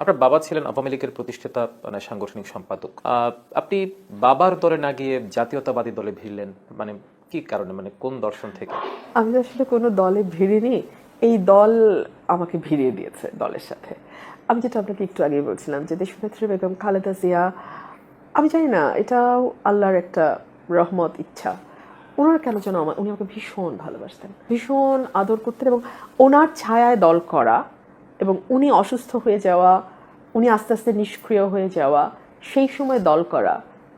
আপনার বাবা ছিলেন আওয়ামী লীগের প্রতিষ্ঠাতা মানে সাংগঠনিক সম্পাদক। আপনি বাবার দলে না গিয়ে জাতীয়তাবাদী দলে ভিড়লেন, মানে কি কারণে, মানে কোন দর্শন থেকে? আমি তো আসলে কোনো দলে ভিড়িনি, এই দল আমাকে ভিড়িয়ে দিয়েছে দলের সাথে। আমি যেটা আপনাকে একটু আগে বলছিলাম যে দেশনেত্রী বেগম খালেদা জিয়া, আমি জানি না এটাও আল্লাহর একটা রহমত, ইচ্ছা। ওনার কেন যেন উনি আমাকে ভীষণ ভালোবাসতেন, ভীষণ আদর করতেন, এবং ওনার ছায়ায় দল করা এবং উনি অসুস্থ হয়ে যাওয়া, উনি আস্তে আস্তে নিষ্ক্রিয় হয়ে যাওয়া, সেই সময় দল করা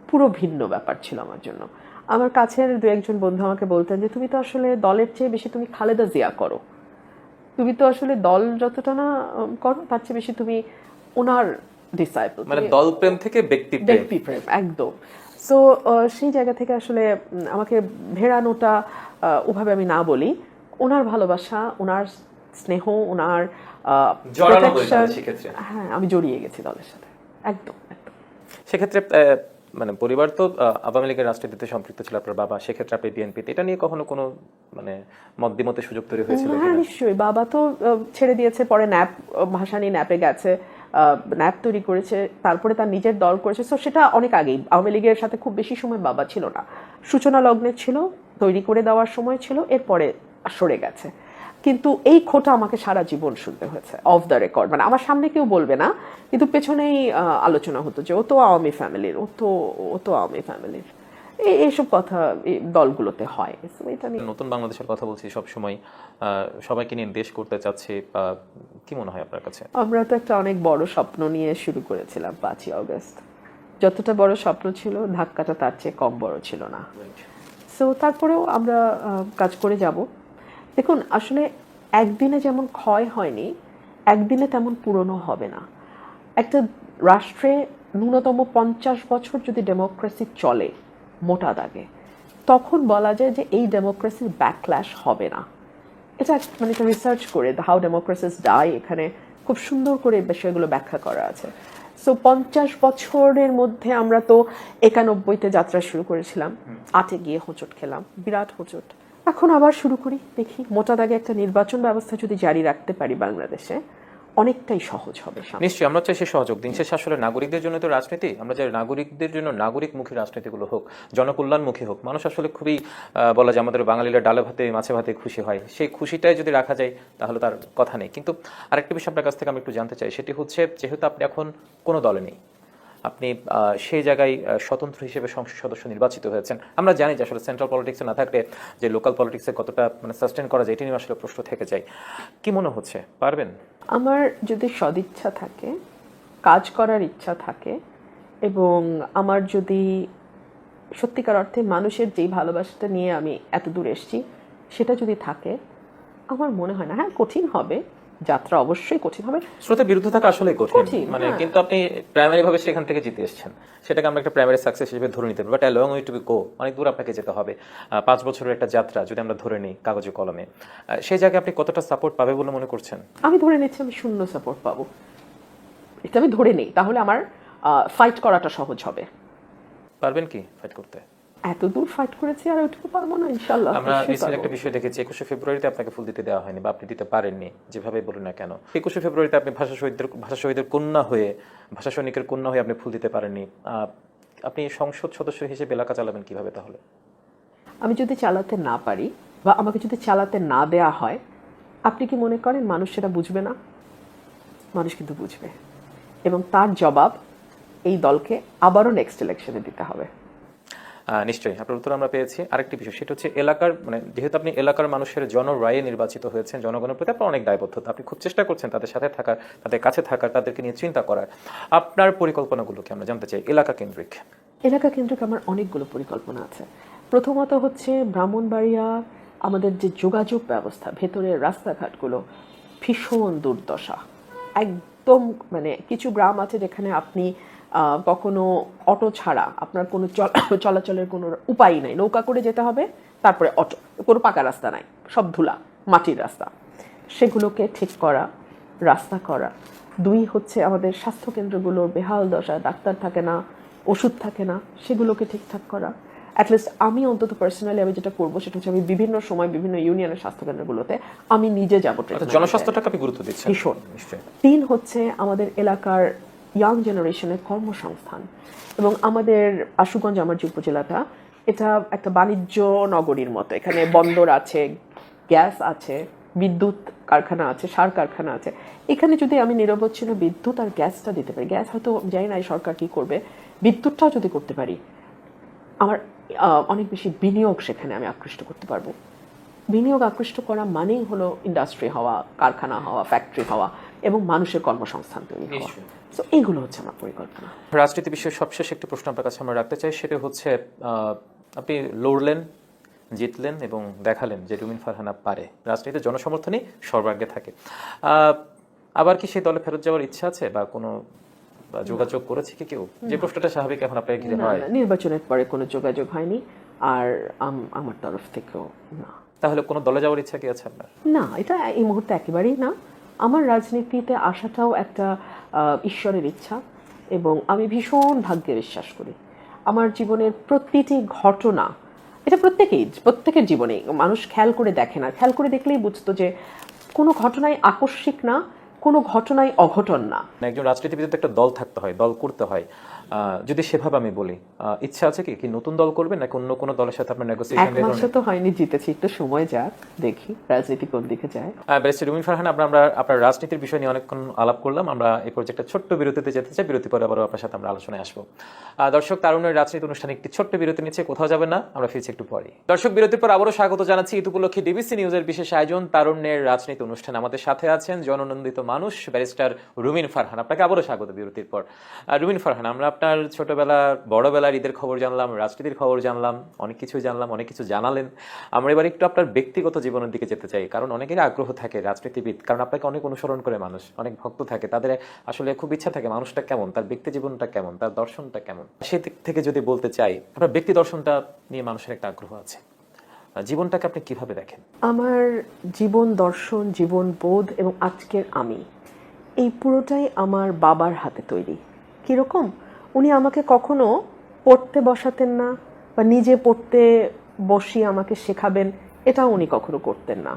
পুরো ভিন্ন ব্যাপার ছিল আমার জন্য। আমার কাছের দু একজন বন্ধু আমাকে বলতেন যে তুমি তো আসলে দলের চেয়ে বেশি তুমি খালেদা জিয়া করো, তুমি তো আসলে দল যতটা না করো তার চেয়ে বেশি তুমি ওনার ডিসাইপল, মানে দলপ্রেম থেকে ব্যক্তিপ্রেম একদম। সো সেই জায়গা থেকে আসলে আমাকে ভেড়ানোটা ওভাবে আমি না বলি, ওনার ভালোবাসা, ওনার স্নেহ, ওনার প্রোটেকশন, হ্যাঁ আমি জড়িয়ে গেছি দলের সাথে একদম একদম। সেক্ষেত্রে মানে পরিবার তো আওয়ামী লীগের রাজনীতিতে সম্পৃক্ত ছিল, আপনার বাবা, সেক্ষেত্রে আপনি বিএনপিতে, এটা নিয়ে কখনো কোনো মানে মতবিমতের সুযোগ তৈরি হয়েছিল? হ্যাঁ নিশ্চয়ই, বাবা তো ছেড়ে দিয়েছে, পরে ন্যাপ ভাষা নিয়ে ন্যাপে গেছে, ন্যাপ তৈরি করেছে, তারপরে তার নিজের দল করেছে। সো সেটা অনেক আগেই, আওয়ামী লীগের সাথে খুব বেশি সময় বাবা ছিল না, সূচনা লগ্নে ছিল, তৈরি করে দেওয়ার সময় ছিল, এরপরে সরে গেছে। কিন্তু এই খোটা আমাকে সারা জীবন শুনতে হয়েছে, অফ দ্য রেকর্ড, মানে আমার সামনে কেউ বলবে না, কিন্তু পেছনেই আলোচনা হতো যে ও তো আওয়ামী ফ্যামিলির, ও তো আওয়ামী ফ্যামিলির, এইসব কথা এই দলগুলোতে হয়। এটা নতুন বাংলাদেশের কথা বলছি সব সময়, সবাইকে নিয়ে দেশ করতে চাচ্ছে, কি মনে হয় আপনার কাছে? আমরা তো একটা অনেক বড় স্বপ্ন নিয়ে শুরু করেছিলাম 5ই আগস্ট, যতটা বড় স্বপ্ন ছিল ধাক্কাটা তার চেয়ে কম বড় ছিল না। সো তারপরেও আমরা কাজ করে যাব। দেখুন আসলে একদিনে যেমন ক্ষয় হয়নি, একদিনে তেমন পুরনো হবে না। একটা রাষ্ট্রে ন্যূনতম 50 বছর যদি ডেমোক্রেসি চলে মোটা দাগে, তখন বলা যায় যে এই ডেমোক্রেসির ব্যাকল্যাশ হবে না। এটা মানে একটা রিসার্চ করে হাউ ডেমোক্রেসিস ডাই, এখানে খুব সুন্দর করে বিষয়গুলো ব্যাখ্যা করা আছে। সো 50 বছরের মধ্যে আমরা তো 91-তে যাত্রা শুরু করেছিলাম, 8-এ গিয়ে হোঁচট খেলাম, বিরাট হোঁচট। এখন আবার শুরু করি, দেখি মোটা দাগে একটা নির্বাচন ব্যবস্থা যদি জারি রাখতে পারি বাংলাদেশে, অনেকটাই সহজ হবে। নিশ্চয়ই আমরা চাই সে সহযোগ। দিন শেষে আসলে নাগরিকদের জন্য তো রাজনীতি, আমরা চাই নাগরিকদের জন্য নাগরিকমুখী রাজনীতিগুলো হোক, জনকল্যাণমুখী হোক। মানুষ আসলে খুবই বলা যায় আমাদের বাঙালিরা ডালে ভাতে মাছে ভাতে খুশি হয়, সেই খুশিটাই যদি রাখা যায় তাহলে তার কথা নেই। কিন্তু আরেকটি বিষয় আপনার কাছ থেকে আমি একটু জানতে চাই, সেটি হচ্ছে যেহেতু আপনি এখন কোনো দলে নেই, আপনি সেই জায়গায় স্বতন্ত্র হিসেবে সংসদ সদস্য নির্বাচিত হয়েছেন, আমরা জানি যে আসলে সেন্ট্রাল পলিটিক্সে না থাকলে যে লোকাল পলিটিক্সে কতটা মানে সাস্টেন করা যায়, এটি নিয়ে আসলে প্রশ্ন থেকে যায়। কি মনে হচ্ছে, পারবেন? আমার যদি সদিচ্ছা থাকে, কাজ করার ইচ্ছা থাকে, এবং আমার যদি সত্যিকার অর্থে মানুষের যেই ভালোবাসাটা নিয়ে আমি এত দূর এসেছি সেটা যদি থাকে, আমার মনে হয় না, হ্যাঁ কঠিন হবে, যাত্রা অবশ্যই কঠিন হবে, স্রোতের বিরুদ্ধে থাকা আসলে কঠিন, মানে কিন্তু আপনি প্রাইমারি ভাবে সেখান থেকে জিতে এসেছেন, সেটাকে আমরা একটা প্রাইমারি সাকসেস হিসেবে ধরে নিতে পারি। But long way to be go, অনেক দূর আপনাকে যেতে হবে। 5 বছরের একটা যাত্রা যদি আমরা ধরে নিই কাগজে কলমে, সেই জায়গায় আপনি কতটা সাপোর্ট পাবে বলে মনে করছেন? আমি ধরে নিচ্ছি আমি শূন্য সাপোর্ট পাবো, এটা আমি ধরে নেই, তাহলে আমার ফাইট করাটা সহজ হবে। পারবেন কি ফাইট করতে? এত দূর ফাইট করেছি, আর ওইটুকু পারবো না ইনশাআল্লাহ। আমরা রিসেন্ট একটা বিষয় দেখেছি, 21শে ফেব্রুয়ারিতে আপনাকে ফুল দিতে দেওয়া হয়নি বা আপনি দিতে পারেননি, যেভাবে বলুন না কেন। 21শে ফেব্রুয়ারিতে আপনি ভাষা শহীদের কন্যা হয়ে, ভাষা সৈনিকের কন্যা হয়ে আপনি ফুল দিতে পারেননি। আপনি সংসদ সদস্য হিসেবে এলাকা চালাবেন কিভাবে তাহলে? আমি যদি চালাতে না পারি বা আমাকে যদি চালাতে না দেয়া হয়, আপনি কি মনে করেন মানুষ সেটা বুঝবে না? মানুষ কিন্তু বুঝবে, এবং তার জবাব এই দলকে আবারও নেক্সট ইলেকশনে দিতে হবে। নিশ্চয়ই আপনার উত্তর আমরা পেয়েছি। আরেকটি বিষয়, সেটা হচ্ছে এলাকার, মানে যেহেতু আপনি এলাকার মানুষের জনরায়ে নির্বাচিত হয়েছেন, জনগণের প্রতি আপনার অনেক দায়বদ্ধতা, আপনি খুব চেষ্টা করছেন তাদের সাথে থাকার, তাদের কাছে থাকার, তাদেরকে নিয়ে চিন্তা করার। আপনার পরিকল্পনাগুলোকে আমরা জানতে চাই এলাকা কেন্দ্রিক। এলাকা কেন্দ্রিক আমার অনেকগুলো পরিকল্পনা আছে। প্রথমত হচ্ছে ব্রাহ্মণবাড়িয়া, আমাদের যে যোগাযোগ ব্যবস্থা, ভেতরের রাস্তাঘাটগুলো ভীষণ দুর্দশা একদম। মানে কিছু গ্রাম আছে যেখানে আপনি কখনো অটো ছাড়া আপনার কোনো চলাচলের কোনো উপায় নাই, নৌকা করে যেতে হবে, তারপরে অটো, কোনো পাকা রাস্তা নাই, সব ধুলা, মাটির রাস্তা। সেগুলোকে ঠিক করা, রাস্তা করা। 2 হচ্ছে আমাদের স্বাস্থ্যকেন্দ্রগুলোর বেহাল দশা, ডাক্তার থাকে না, ওষুধ থাকে না, সেগুলোকে ঠিকঠাক করা। অ্যাটলিস্ট আমি অন্তত পার্সোনালি আমি যেটা করবো সেটা হচ্ছে আমি বিভিন্ন সময় বিভিন্ন ইউনিয়নের স্বাস্থ্যকেন্দ্রগুলোতে আমি নিজে যাবো জনস্বাস্থ্যটাকে আপনি গুরুত্ব দিচ্ছেন ভীষণ। নিশ্চয়ই। 3 হচ্ছে আমাদের এলাকার ইয়াং জেনারেশনের কর্মসংস্থান, এবং আমাদের আশুগঞ্জ আমার যে উপজেলাটা এটা একটা বাণিজ্য নগরীর মতো, এখানে বন্দর আছে, গ্যাস আছে, বিদ্যুৎ কারখানা আছে, সার কারখানা আছে। এখানে যদি আমি নিরবচ্ছিন্ন বিদ্যুৎ আর গ্যাসটা দিতে পারি, গ্যাস হয়তো জানি না এই সরকার কি করবে, বিদ্যুৎটাও যদি করতে পারি, আমার অনেক বেশি বিনিয়োগ সেখানে আমি আকৃষ্ট করতে পারবো। বিনিয়োগ আকৃষ্ট করা মানেই হলো ইন্ডাস্ট্রি হওয়া, কারখানা হওয়া, ফ্যাক্টরি হওয়া এবং মানুষের কর্মসংস্থান তৈরি হওয়া। তো এইগুলো হচ্ছে আমার পরিকল্পনা। রাজনীতি বিষয়ে সবশেষ একটি প্রশ্ন আপনার কাছে আমরা রাখতে চাই, সেটা হচ্ছে আপনি লড়লেন, জিতলেন এবং দেখালেন যে রুমিন ফারহানা পারে, রাজনীতিতে জনসমর্থনই সর্বাগ্রে থাকে। আবার কি সেই দলে ফেরত যাওয়ার ইচ্ছা আছে বা কোনো যোগাযোগ করেছে কি কেউ? যে প্রশ্নটা স্বাভাবিক এখন আপনাকে ঘিরে হয়। নির্বাচনের পরে কোনো যোগাযোগ হয়নি, আর আমার তরফ থেকেও না। তাহলে কোনো দলে যাওয়ার ইচ্ছা কি আছে আপনার? না, এটা এই মুহূর্তে একেবারেই না। আমার রাজনীতিতে আসাটাও একটা ঈশ্বরের ইচ্ছা, এবং আমি ভীষণ ভাগ্যে বিশ্বাস করি। আমার জীবনের প্রতিটি ঘটনা, এটা প্রত্যেকের জীবনে মানুষ খেয়াল করে দেখে না, খেয়াল করে দেখলেই বুঝতো যে কোনো ঘটনাই আকস্মিক না, কোনো ঘটনাই অঘটন না। একজন রাজনীতিবিদ তো একটা দল থাকতে হয়, দল করতে হয়। যদি সেভাবে আমি বলি, ইচ্ছা আছে কি নতুন দল করবেন নাকি অন্য কোনো দলের সাথে আপনার নেগোসিয়েশন? এক মাসে তো হয়নি, জিতেছি, একটু সময় যাক, দেখি রাজনীতি কোন দিকে যায়। ব্যারিস্টার রুমিন ফারহানা, আমরা আপনার রাজনীতির বিষয় নিয়ে অনেকক্ষণ আলাপ করলাম। আমরা এই প্রজেক্টটা ছোট্ট বিরতিতে যেতে চাই, বিরতি পরে আবারও আপনার সাথে আমরা আলোচনায় আসবো। দর্শক, তারুণ্যের রাজনীতি অনুষ্ঠানে একটি ছোট্ট বিরতি নিচ্ছে, কোথাও যাবেন না, আমরা ফিরছি একটু পরে। দর্শক, বিরতির পর আবারও স্বাগত জানাচ্ছি ঈদ উপলক্ষে ডিবিসি নিউজের বিশেষ আয়োজন তারুণ্যের রাজনীতি অনুষ্ঠান। আমাদের সাথে আছেন জননন্দিত মানুষ ব্যারিস্টার রুমিন ফারহানা। আপনাকে আবারও স্বাগত বিরতির পর। রুমিন ফারহানা, আমরা আপনার ছোটবেলা বড়বেলার ঈদের খবর জানলাম, রাজনীতির খবর জানলাম, অনেক কিছু জানলাম, অনেক কিছু জানালেন। আমরা এবার একটু আপনার ব্যক্তিগত জীবনের দিকে যেতে চাই, কারণ অনেকেরই আগ্রহ থাকে রাজনীতিবিদ, কারণ আপনাকে অনেক অনুসরণ করে মানুষ, অনেক ভক্ত থাকে, তাদের আসলে খুব ইচ্ছা থাকে মানুষটা কেমন, তার ব্যক্তি জীবনটা কেমন, তার দর্শনটা কেমন। সে দিক থেকে যদি বলতে চাই, আপনার ব্যক্তি দর্শনটা নিয়ে মানুষের একটা আগ্রহ আছে, জীবনটাকে আপনি কিভাবে দেখেন? আমার জীবন দর্শন, জীবন বোধ এবং আজকের আমি, এই পুরোটাই আমার বাবার হাতে তৈরি। কিরকম? উনি আমাকে কখনো পড়তে বসাতেন না, বা নিজে পড়তে বসিয়ে আমাকে শেখাবেন, এটাও উনি কখনো করতেন না।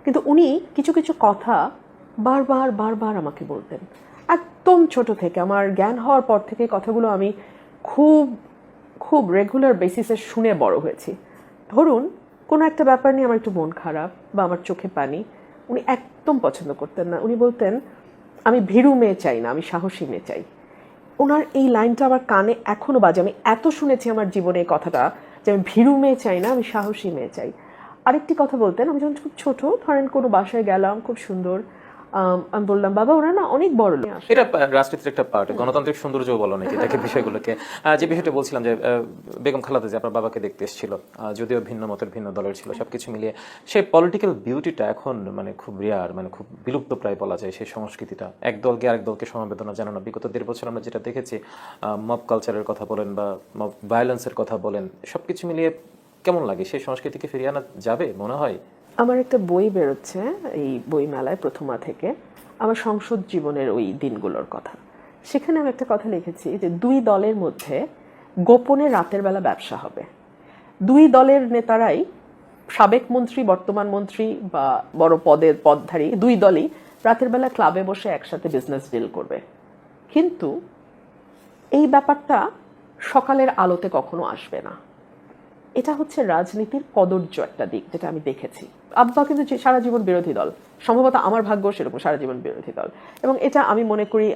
কিন্তু উনি কিছু কিছু কথা বারবার বারবার আমাকে বলতেন। একদম ছোট থেকে, আমার জ্ঞান হওয়ার পর থেকে কথাগুলো আমি খুব খুব রেগুলার বেসিসে শুনে বড় হয়েছি। ধরুন, কোনো একটা ব্যাপার নিয়ে আমার একটু মন খারাপ বা আমার চোখে পানি, উনি একদম পছন্দ করতেন না। উনি বলতেন, আমি ভীরু মেয়ে চাই না, আমি সাহসী মেয়ে চাই। ওনার এই লাইনটা আমার কানে এখনো বাজে। আমি এত শুনেছি আমার জীবনে এই কথাটা, যে আমি ভীরু মেয়ে চাই না, আমি সাহসী মেয়ে চাই। আরেকটি কথা বলতেন, আমি যখন খুব ছোট, ধরেন কোনো বাসায় গেলাম, খুব সুন্দর, আমি বললাম, বাবা ওরা না অনেক বড় লোক। এটা রাজনীতির একটা পার্ট, গণতান্ত্রিক সৌন্দর্য বলো নাকি এটাকে, বিষয়গুলোকে। যে বিষয়টা বলছিলাম যে বেগম খালেদা যে আপনার বাবাকে দেখতে এসেছিল, যদিও ভিন্ন মতের, ভিন্ন দলের ছিল, সবকিছু মিলিয়ে সেই পলিটিক্যাল বিউটিটা এখন মানে খুব রেয়ার, মানে খুব বিলুপ্ত প্রায় বলা যায়। সেই সংস্কৃতিটা এক দলকে আরেক দলকে সমবেদনা জানানো, বিগত 1.5 বছর আমরা যেটা দেখেছি, মব কালচারের কথা বলেন বা মব ভায়োলেন্সের কথা বলেন, সবকিছু মিলিয়ে কেমন লাগে? সেই সংস্কৃতিকে ফিরিয়ে আনা যাবে মনে হয়? আমার একটা বই বেরোচ্ছে এই বই মেলায় প্রথমা থেকে, আমার সংসদ জীবনের ওই দিনগুলোর কথা। সেখানে আমি একটা কথা লিখেছি যে 2 দলের মধ্যে গোপনে রাতের বেলা ব্যবসা হবে। 2 দলের নেতারাই, সাবেক মন্ত্রী, বর্তমান মন্ত্রী বা বড় পদধারী 2 দলই রাতের বেলা ক্লাবে বসে একসাথে বিজনেস ডিল করবে। কিন্তু এই ব্যাপারটা সকালের আলোতে কখনো আসবে না। এটা হচ্ছে রাজনীতির কদর্য একটা দিক, যেটা আমি দেখেছি। আব্বা কিন্তু সারা জীবন বিরোধী দল, সম্ভবত আমার ভাগ্য সেরকম, সারা জীবন বিরোধী দল, এবং এটা আমি মনে করি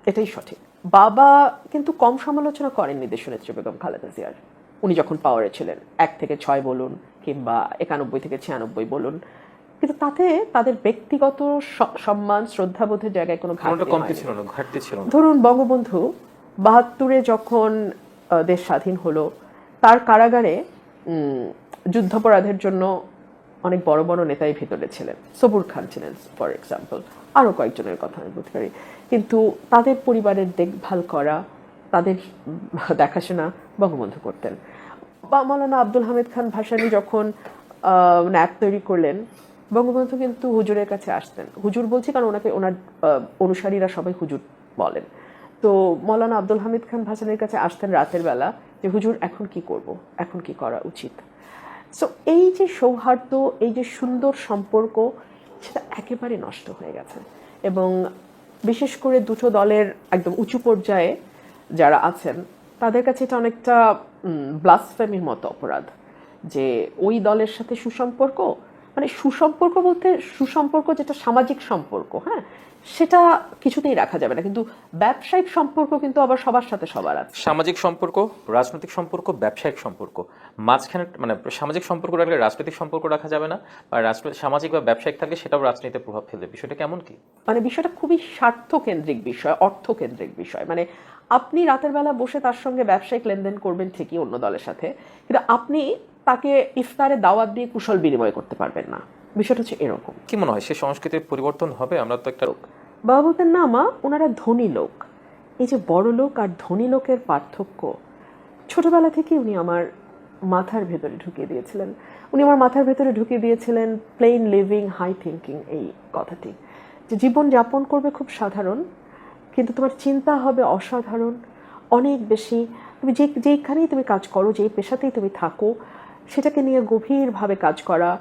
এটাই সঠিক। বাবা কিন্তু কম সমালোচনা করেননি দেশনেত্রী বেগম খালেদা জিয়ার। উনি যখন পাওয়ারে ছিলেন, 1 থেকে 6 বলুন কিংবা 91 থেকে 96 বলুন, কিন্তু তাতে তাদের ব্যক্তিগত সম্মান, শ্রদ্ধাবোধের জায়গায় কোনো ঘাটতি ছিল না। ধরুন, বঙ্গবন্ধু 72-এ যখন দেশ স্বাধীন হলো, তার কারাগারে যুদ্ধাপরাধের জন্য অনেক বড় বড় নেতাই ভেতরে ছিলেন। সবুর খান ছিলেন ফর এক্সাম্পল, আরও কয়েকজনের কথা আমি বলতে পারি। কিন্তু তাদের পরিবারের দেখভাল করা, তাদের দেখাশোনা বঙ্গবন্ধু করতেন। বা মৌলানা আব্দুল হামিদ খান ভাসানী যখন ন্যাপ তৈরি করলেন, বঙ্গবন্ধু কিন্তু হুজুরের কাছে আসতেন। হুজুর বলছি কারণ ওনাকে, ওনার অনুসারীরা সবাই হুজুর বলেন। তো মৌলানা আব্দুল হামিদ খান ভাসানীর কাছে আসতেন রাতের বেলা, যে হুজুর এখন কি করব, এখন কি করা উচিত। সো এই যে সৌহার্দ্য, এই যে সুন্দর সম্পর্ক, সেটা একেবারে নষ্ট হয়ে গেছে। এবং বিশেষ করে দুটো দলের একদম উঁচু পর্যায়ে যারা আছেন তাদের কাছে এটা অনেকটা ব্লাসফেমির মতো অপরাধ যে ওই দলের সাথে সুসম্পর্ক, মানে সুসম্পর্ক বলতে সুসম্পর্ক যেটা সামাজিক সম্পর্ক, হ্যাঁ, সেটা কিছুতেই রাখা যাবে না, কিন্তু ব্যবসায়িক সম্পর্ক কিন্তু আবার সবার সাথে সবার আছে। সামাজিক সম্পর্ক, রাজনৈতিক সম্পর্ক, ব্যবসায়িক সম্পর্ক, মাঝখানে মানে সামাজিক সম্পর্ক রাখলে রাজনৈতিক সম্পর্ক রাখা যাবে না, আর সামাজিক বা ব্যবসায়িক থাকলে সেটাও রাজনীতিতে প্রভাব ফেলবে। বিষয়টা কেমন কি? মানে বিষয়টা খুবই স্বার্থকেন্দ্রিক বিষয়, অর্থকেন্দ্রিক বিষয়। মানে আপনি রাতের বেলা বসে তার সঙ্গে ব্যবসায়িক লেনদেন করবেন ঠিকই অন্য দলের সাথে, কিন্তু আপনি তাকে ইফতারে দাওয়াত দিয়ে কুশল বিনিময় করতে পারবেন না। বিষয়টা হচ্ছে এরকম। কি মনে হয় সে সংস্কৃতির পরিবর্তন হবে? আমরা তো একটা বাবা বলতেন না মা, ওনারা ধনী লোক। এই যে বড় লোক আর ধনী লোকের পার্থক্য ছোটবেলা থেকে উনি আমার মাথার ভেতরে ঢুকিয়ে দিয়েছিলেন। উনি আমার মাথার ভেতরে ঢুকিয়ে দিয়েছিলেন প্লেন লিভিং হাই থিঙ্কিং, এই কথাটি, যে জীবন যাপন করবে খুব সাধারণ, কিন্তু তোমার চিন্তা হবে অসাধারণ, অনেক বেশি। তুমি যেইখানেই তুমি কাজ করো, যেই পেশাতেই তুমি থাকো, সেটাকে নিয়ে গভীরভাবে কাজ করা,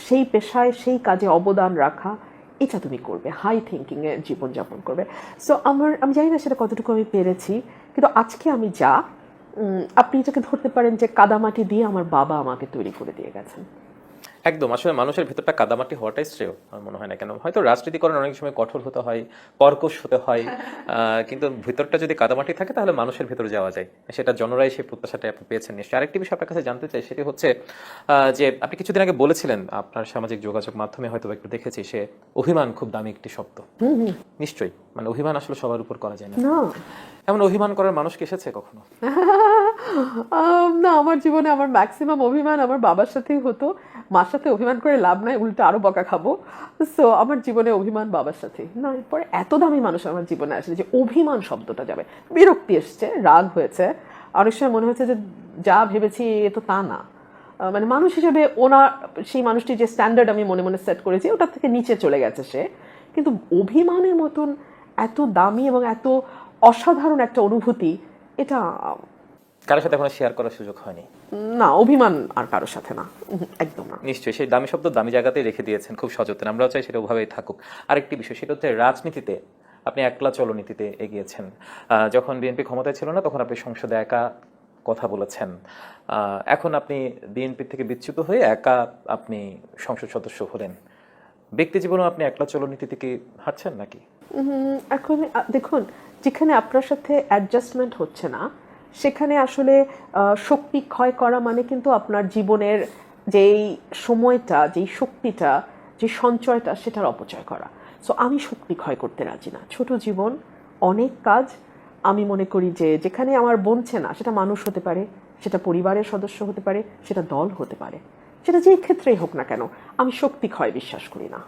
সেই পেশায় সেই কাজে অবদান রাখা, এটা তুমি করবে, হাই থিঙ্কিংয়ে জীবনযাপন করবে। সো আমি জানি না সেটা কতটুকু আমি পেরেছি, কিন্তু আজকে আমি আপনি এটাকে ধরতে পারেন যে কাদামাটি দিয়ে আমার বাবা আমাকে তৈরি করে দিয়ে গেছেন। একদম, আসলে মানুষের ভেতরটা কাদামাটি হওয়াটাই শ্রেয় আমার মনে হয়। না কেন, হয়তো রাজনীতিকরণ অনেক সময় কঠোর হতে হয়, কর্কশ হতে হয়, কিন্তু ভেতরটা যদি কাদামাটি থাকে তাহলে মানুষের ভেতরে যাওয়া যায়। সেটা জনরাই সেই প্রত্যাশাটা আপনি পেয়েছেন নিশ্চয়ই। আরেকটি বিষয় আপনার কাছে জানতে চাই, সেটি হচ্ছে যে আপনি কিছুদিন আগে বলেছিলেন আপনার সামাজিক যোগাযোগ মাধ্যমে হয়তো একটু দেখেছি, সে অভিমান খুব দামি একটি শব্দ। নিশ্চয়ই, মানে অভিমান আসলে সবার উপর করা যায় না। এমন অভিমান করার মানুষ কি এসেছে কখনো? না, আমার জীবনে আমার ম্যাক্সিমাম অভিমান আমার বাবার সাথেই হতো। মার সাথে অভিমান করে লাভ নাই, উল্টো আরো বকা খাবো। সো আমার জীবনে অভিমান বাবার সাথেই। না, এরপরে এত দামি মানুষ আমার জীবনে আসলে যে অভিমান শব্দটা যাবে, বিরক্তি এসছে, রাগ হয়েছে, অনেক সময় মনে হয়েছে যে যা ভেবেছি এ তো তা না। মানে মানুষ হিসেবে ওনার সেই মানুষটি যে স্ট্যান্ডার্ড আমি মনে মনে সেট করেছি ওটার থেকে নিচে চলে গেছে সে। কিন্তু অভিমানের মতন এত দামি এবং এত অসাধারণ একটা অনুভূতি, এটা কারোর সাথে এখনো শেয়ার করার সুযোগ হয়নি। না, অভিমান আর কারোর সাথে না, একদম না। নিশ্চয়ই সেই দামি শব্দ দামি জায়গাতেই রেখে দিয়েছেন, খুব সযত্নে। আমরাও চাই সেটা ওভাবেই থাকুক। আরেকটি বিষয়, সেটা হচ্ছে রাজনীতিতে আপনি একলা চলনীতিতে এগিয়েছেন। যখন বিএনপি ক্ষমতায় ছিল না তখন আপনি সংসদে একা কথা বলেছেন। এখন আপনি বিএনপি থেকে বিচ্যুত হয়ে একা আপনি সংসদ সদস্য হলেন। ব্যক্তি জীবনেও আপনি একলা চলনীতি থেকে হাঁটছেন নাকি? এখন দেখুন, যেখানে আপনার সাথে অ্যাডজাস্টমেন্ট হচ্ছে না সেখানে আসলে শক্তি ক্ষয় করা মানে কিন্তু আপনার জীবনের যেই সময়টা, যেই শক্তিটা, যে সঞ্চয়টা, সেটার অপচয় করা। সো আমি শক্তি ক্ষয় করতে রাজি না। ছোট জীবন, অনেক কাজ। আমি মনে করি যে যেখানে আমার বনছে না, সেটা মানুষ হতে পারে, সেটা পরিবারের সদস্য হতে পারে, সেটা দল হতে পারে, সেটা যেই ক্ষেত্রেই হোক না কেন, আমি শক্তি ক্ষয় বিশ্বাস করি না।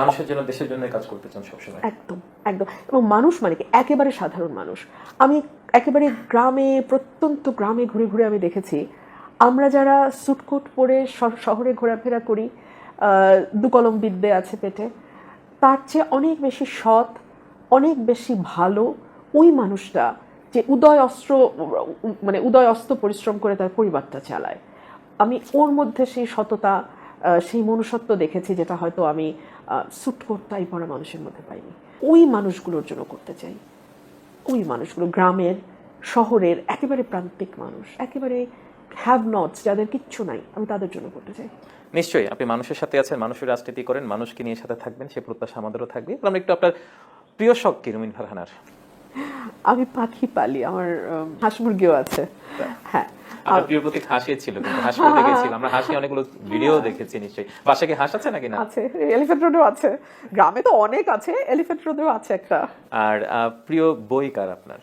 মানুষের জন্য, দেশের জন্য কাজ করতে চান সবসময়। একদম একদম। এবং মানুষ মানে কি, একেবারে সাধারণ মানুষ। আমি একেবারে গ্রামে, প্রত্যন্ত গ্রামে ঘুরে ঘুরে আমি দেখেছি, আমরা যারা স্যুটকোট পরে শহরে ঘোরাফেরা করি, দু কলম বিদ্যে আছে পেটে, তার চেয়ে অনেক বেশি সৎ, অনেক বেশি ভালো ওই মানুষটা যে উদয় অস্ত পরিশ্রম করে তার পরিবারটা চালায়। আমি ওর মধ্যে সেই সততা, সেই মনুষ্যত্ব দেখেছি, যেটা হয়তো আমি স্যুটকোট টাই পরা মানুষের মধ্যে পাইনি। ওই মানুষগুলোর জন্য করতে চাই। ওই মানুষগুলো গ্রামের, শহরের একেবারে প্রান্তিক মানুষ, একেবারে হ্যাভ নটস, যাদের কিচ্ছু নাই, আমি তাদের জন্য করতে চাই। নিশ্চয়ই আপনি মানুষের সাথে আছেন, মানুষের রাজনীতি করেন, মানুষকে নিয়ে সাথে থাকবেন, সে প্রত্যাশা আমাদেরও থাকবে। আমরা একটু আপনার প্রিয় শখ কি রুমিন ফারহানার? আমি পাখি পালি, আমার হাঁস মুরগিও আছে। হ্যাঁ, আপনার প্রিয় প্রতীক হাসি ছিল, কিন্তু হাঁস পড়ে দেখেছিলাম আমরা, হাসি অনেকগুলো ভিডিও দেখেছি নিশ্চয়ই। বাসায় কি হাঁস আছে নাকি না? আছে, এলিফ্যান্ট রোডেও আছে, গ্রামে তো অনেক আছে, এলিফ্যান্ট রোডেও আছে একটা। আর প্রিয় বই কার আপনার?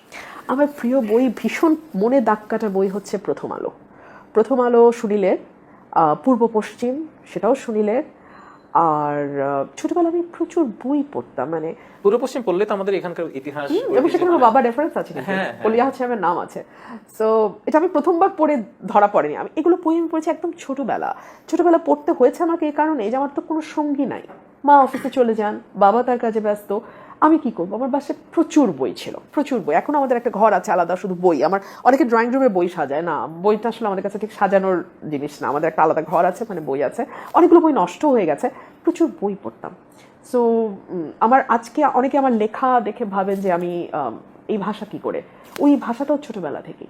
আমার প্রিয় বই, ভীষণ মনে দাগ কাটা বই হচ্ছে প্রথম আলো। প্রথম আলো সুনীলের, পূর্ব পশ্চিম সেটাও সুনীলের। আর ছোটবেলা আমি প্রচুর বই পড়তাম, মানে পূর্ব পশ্চিম পড়লে তো আমাদের এখানকার ইতিহাস, এবং সেখানে আমার বাবার রেফারেন্স আছে, কলিয়া সাহেবের নাম আছে। সো এটা আমি প্রথমবার পড়ে ধরা পড়েনি। আমি এগুলো বই আমি পড়েছি একদম ছোটবেলা পড়তে হয়েছে আমাকে এই কারণে যে আমার তো কোনো সঙ্গী নাই, মা অফিসে চলে যান, বাবা তার কাজে ব্যস্ত, আমি কি করবো? আমার বাসায় প্রচুর বই ছিল, প্রচুর বই। এখন আমাদের একটা ঘর আছে আলাদা শুধু বই। আমার অনেকে ড্রয়িং রুমে বই সাজায় না, বইটা আসলে আমাদের কাছে ঠিক সাজানোর জিনিস না। আমাদের একটা আলাদা ঘর আছে, মানে বই আছে, অনেকগুলো বই নষ্ট হয়ে গেছে, প্রচুর বই পড়তাম। সো আমার আজকে অনেকে আমার লেখা দেখে ভাবেন যে আমি এই ভাষা কি করে, ওই ভাষাটাও ছোটবেলা থেকেই।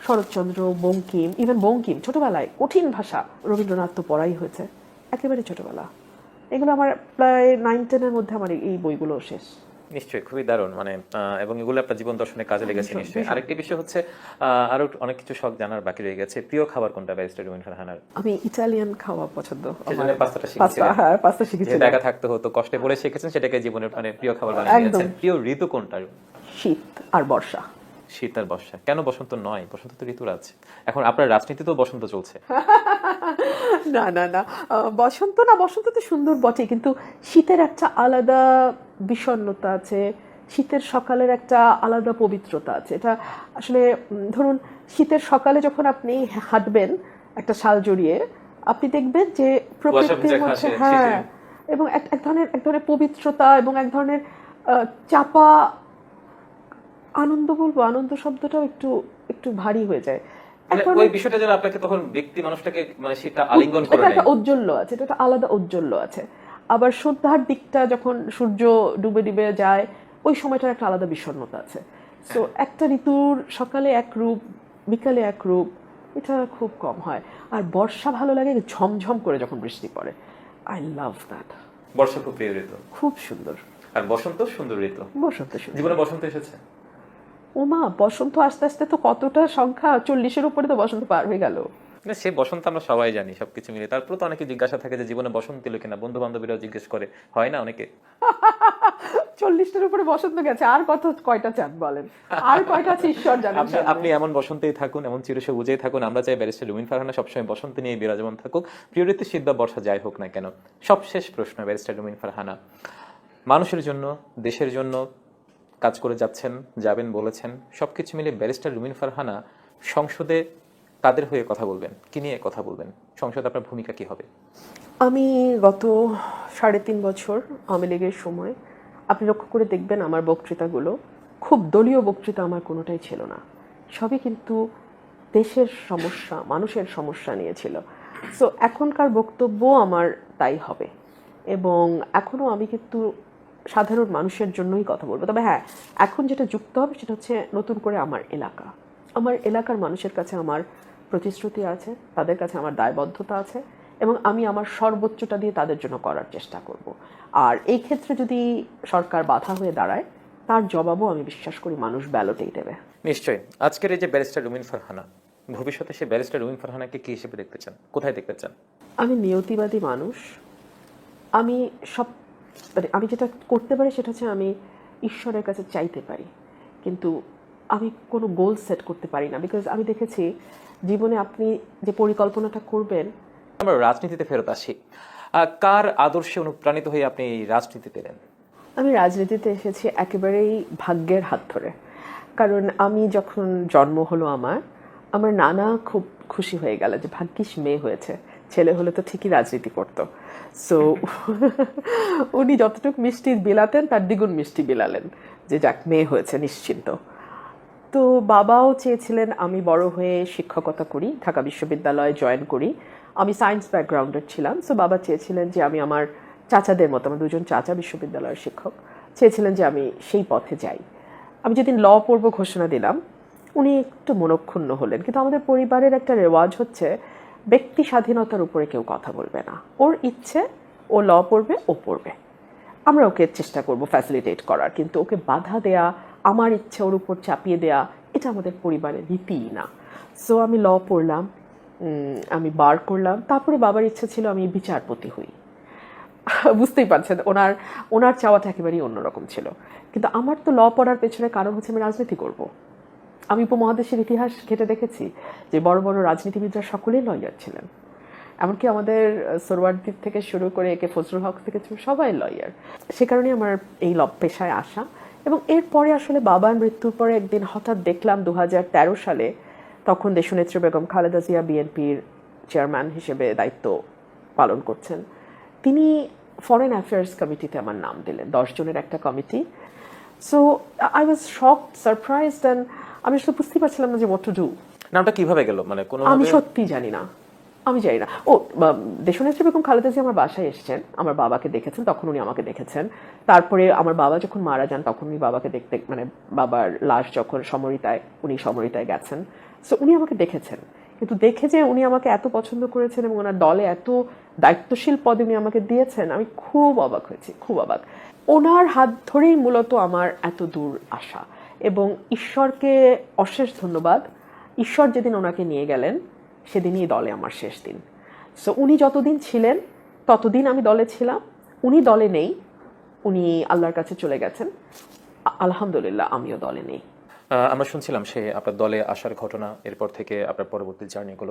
শরৎচন্দ্র, বঙ্কিম, ইভেন বঙ্কিম ছোটবেলায় কঠিন ভাষা, রবীন্দ্রনাথ তো পড়াই হয়েছে একেবারে ছোটবেলা। এগুলো আমার প্রায় 9-10-এর মধ্যে আমার এই বইগুলো শেষ। নিশ্চয়ই, খুবই দারুণ। মানে এবং এগুলো আপনার জীবন দর্শনে কাজে লেগেছে নিশ্চয়ই। আরেকটি বিষয় হচ্ছে আরো অনেক কিছু শখ জানার বাকি রয়ে গেছে। প্রিয় খাবার কোনটা ব্যারিস্টার রুমিন ফারহানার? আমি ইটালিয়ান খাওয়া পছন্দ। সেজন্য পাস্তাটা পাস্তা, শিখেছিলেন। হ্যাঁ পাস্তা শিখেছি। যে একা থাকতে হতো, কষ্টে পড়ে শিখেছেন, সেটাকে জীবনের মানে প্রিয় খাবার বানিয়ে নিয়েছেন। প্রিয় ঋতু কোনটা? শীত আর বর্ষা। শীত আর বর্ষা। কেন বসন্ত নয়? বসন্ত তো ঋতুর আছে। এখন আপনার রাজনীতিতেও বসন্ত চলছে। না না না, বসন্ত না, বসন্ত তো সুন্দর বটে, কিন্তু শীতের একটা আলাদা বিষণ্ণতা আছে, শীতের সকালের একটা আলাদা পবিত্রতা আছে। এটা আসলে ধরুন শীতের সকালে যখন আপনি হাঁটবেন একটা শাল জড়িয়ে, আপনি দেখবেন যে প্রকৃতির মধ্যে, হ্যাঁ, এবং এক ধরনের পবিত্রতা এবং এক ধরনের চাপা আনন্দ, বলবো আনন্দ শব্দটাও একটু একটু ভারী হয়ে যায়। ওই বিষয়টা যেন আপনাকে তখন ব্যক্তি মানুষটাকে মানে সেটা আলিঙ্গন করে নেয়, একটা ঔজ্জ্বল্য আছে, এটা একটা আলাদা ঔজ্জ্বল্য আছে। আবার সন্ধ্যার দিকটা যখন সূর্য ডুবে ডুবে যায়, ওই সময়টার একটা আলাদা বিষণ্ণতা আছে। সো একটা ঋতুর সকালে এক রূপ, বিকালে এক রূপ, এটা খুব কম হয়। আর বর্ষা ভালো লাগে ঝমঝম করে যখন বৃষ্টি পড়ে, আই লাভ দ্যাট। বর্ষা খুব প্রিয় ঋতু, খুব সুন্দর। আর বসন্ত সুন্দর ঋতু। বসন্ত সুন্দর। জীবনে বসন্ত এসেছে? ওমা, বসন্ত আস্তে আস্তে তো কতটা সংখ্যা, 40-এর উপরে তো বসন্ত পার হয়ে গেল। না, সে বসন্ত আমরা সবাই জানি সবকিছু মিলে। তারপর তো অনেকে জিজ্ঞাসা থাকে যে জীবনে বসন্ত এলো কিনা, বন্ধু বান্ধবীরাও জিজ্ঞেস করে, হয় না অনেকে? 40-টার উপরে বসন্ত গেছে, আর কয়টা চাঁদ বলেন, আর কয়টা আছে ঈশ্বর জানেন। আপনি এমন বসন্তেই থাকুন, এমন চিরসবুজেই থাকুন। আমরা চাই ব্যারিস্টার রুমিন ফারহানা সবসময় বসন্ত নিয়ে বিরাজমান থাকুক, প্রিয় ঋতু শীত বা বর্ষা যাই হোক না কেন। সবশেষ প্রশ্ন, ব্যারিস্টার রুমিন ফারহানা, মানুষের জন্য, দেশের জন্য কাজ করে যাচ্ছেন, যাবেন বলেছেন, সবকিছু মিলে ব্যারিস্টার রুমিন ফারহানা সংসদে কাদের হয়ে কথা বলবেন, কি নিয়ে কথা বলবেন, সংসদে আপনার ভূমিকা কি হবে? আমি গত 3.5 বছর আওয়ামী লীগের সময়, আপনি লক্ষ্য করে দেখবেন আমার বক্তৃতাগুলো খুব দলীয় বক্তৃতা আমার কোনোটাই ছিল না, সবই কিন্তু দেশের সমস্যা, মানুষের সমস্যা নিয়েছিল। সো এখনকার বক্তব্য আমার তাই হবে, এবং এখনও আমি কিন্তু সাধারণ মানুষের জন্যই কথা বলবো। তবে হ্যাঁ, এখন যেটা যুক্ত হবে সেটা হচ্ছে নতুন করে আমার এলাকা, আমার এলাকার মানুষের কাছে আমার প্রতিশ্রুতি আছে, তাদের কাছে আমার দায়বদ্ধতা আছে, এবং আমি আমার সর্বোচ্চটা দিয়ে তাদের জন্য করার চেষ্টা করব। আর এই ক্ষেত্রে যদি সরকার বাধা হয়ে দাঁড়ায়, তার জবাবও আমি বিশ্বাস করি মানুষ ব্যালটেই দেবে। নিশ্চয়ই। আজকের এই যে ব্যারিস্টার রুমিন ফারহানা, ভবিষ্যতে সে ব্যারিস্টার রুমিন ফারহানাকে কি হিসেবে দেখতে চান, কোথায় দেখতে চান? আমি নিয়তিবাদী মানুষ। আমি আমি যেটা করতে পারি সেটা হচ্ছে আমি ঈশ্বরের কাছে চাইতে পারি, কিন্তু আমি কোনো গোল সেট করতে পারি না। বিকজ আমি দেখেছি জীবনে আপনি যে পরিকল্পনাটা করবেন। আমরা রাজনীতিতে ফেরত আসি। কার আদর্শে অনুপ্রাণিত হয়ে আপনি এই রাজনীতিতে এলেন? আমি রাজনীতিতে এসেছি একেবারেই ভাগ্যের হাত ধরে। কারণ আমি যখন জন্ম হলো আমার নানা খুব খুশি হয়ে গেল যে ভাগ্যিস মেয়ে হয়েছে, ছেলে হলে তো ঠিকই রাজনীতি করতো। সো উনি যতটুকু মিষ্টি বিলাতেন তার দ্বিগুণ মিষ্টি বিলালেন, যে যাক মেয়ে হয়েছে নিশ্চিন্ত। তো বাবাও চেয়েছিলেন আমি বড় হয়ে শিক্ষকতা করি, ঢাকা বিশ্ববিদ্যালয়ে জয়েন করি। আমি সায়েন্স ব্যাকগ্রাউন্ডের ছিলাম, সো বাবা চেয়েছিলেন যে আমি আমার চাচাদের মতো, আমার দুজন চাচা বিশ্ববিদ্যালয়ের শিক্ষক, চেয়েছিলেন যে আমি সেই পথে যাই। আমি যেদিন ল পড়ব ঘোষণা দিলাম, উনি একটু মনক্ষুণ্ণ হলেন। কিন্তু আমাদের পরিবারের একটা রেওয়াজ হচ্ছে ব্যক্তি স্বাধীনতার উপরে কেউ কথা বলবে না, ওর ইচ্ছে ও ল পড়বে, ও পড়বে, আমরা ওকে চেষ্টা করব ফ্যাসিলিটেট করার, কিন্তু ওকে বাধা দেয়া, আমার ইচ্ছে ওর উপর চাপিয়ে দেয়া, এটা আমাদের পরিবারের রীতিই না। সো আমি ল পড়লাম, আমি বার করলাম, তারপরে বাবার ইচ্ছা ছিল আমি বিচারপতি হই। বুঝতেই পারছেন, ওনার চাওয়াটা একেবারেই অন্যরকম ছিল। কিন্তু আমার তো ল পড়ার পেছনে কারণ হচ্ছে আমি রাজনীতি করব। আমি উপমহাদেশের ইতিহাস ঘেটে দেখেছি যে বড় বড় রাজনীতিবিদরা সকলেই লয়ার ছিলেন, এমনকি আমাদের সোহরাওয়ার্দী থেকে শুরু করে একে ফজলুল হক থেকে সবাই লয়ার। সে কারণে আমার এই পেশায় আসা। এবং এরপরে আসলে বাবার মৃত্যুর পরে একদিন হঠাৎ দেখলাম 2013 সালে, তখন দেশনেত্রী বেগম খালেদা জিয়া বিএনপির চেয়ারম্যান হিসেবে দায়িত্ব পালন করছেন, তিনি ফরেন অ্যাফেয়ার্স কমিটিতে আমার নাম দিলেন, 10 জনের একটা committee. So I was shocked, surprised, and আমি আসলে বুঝতেই পারছিলাম না যে হোয়াট টু ডু। নামটা কিভাবে গেল, মানে কোনো আমি সত্যি জানি না, আমি জানি না। ও, দেশনেত্রী বেগম খালেদা জিয়া আমার বাসায় এসেছেন, আমার বাবাকে দেখেছেন, তখন উনি আমাকে দেখেছেন। তারপরে আমার বাবা যখন মারা যান তখন উনি বাবাকে দেখতে, মানে বাবার লাশ যখন সমরিতায়, উনি সমরিতায় গেছেন, সো উনি আমাকে দেখেছেন। কিন্তু দেখে যে উনি আমাকে এত পছন্দ করেছেন এবং ওনার দলে এত দায়িত্বশীল পদে উনি আমাকে দিয়েছেন, আমি খুব অবাক হয়েছি, খুব অবাক। ওনার হাত ধরেই মূলত আমার এত দূর আসা, এবং ঈশ্বরকে অশেষ ধন্যবাদ। ঈশ্বর যেদিন ওনাকে নিয়ে গেলেন সেদিনই দলে আমার শেষ দিন। সো উনি যতদিন ছিলেন ততদিন আমি দলে ছিলাম, উনি দলে নেই, উনি আল্লাহর কাছে চলে গেছেন, আলহামদুলিল্লাহ আমিও দলে নেই। আমরা শুনছিলাম সে আপনার দলে আসার ঘটনা, এরপর থেকে আপনার পরবর্তী জার্নিগুলো।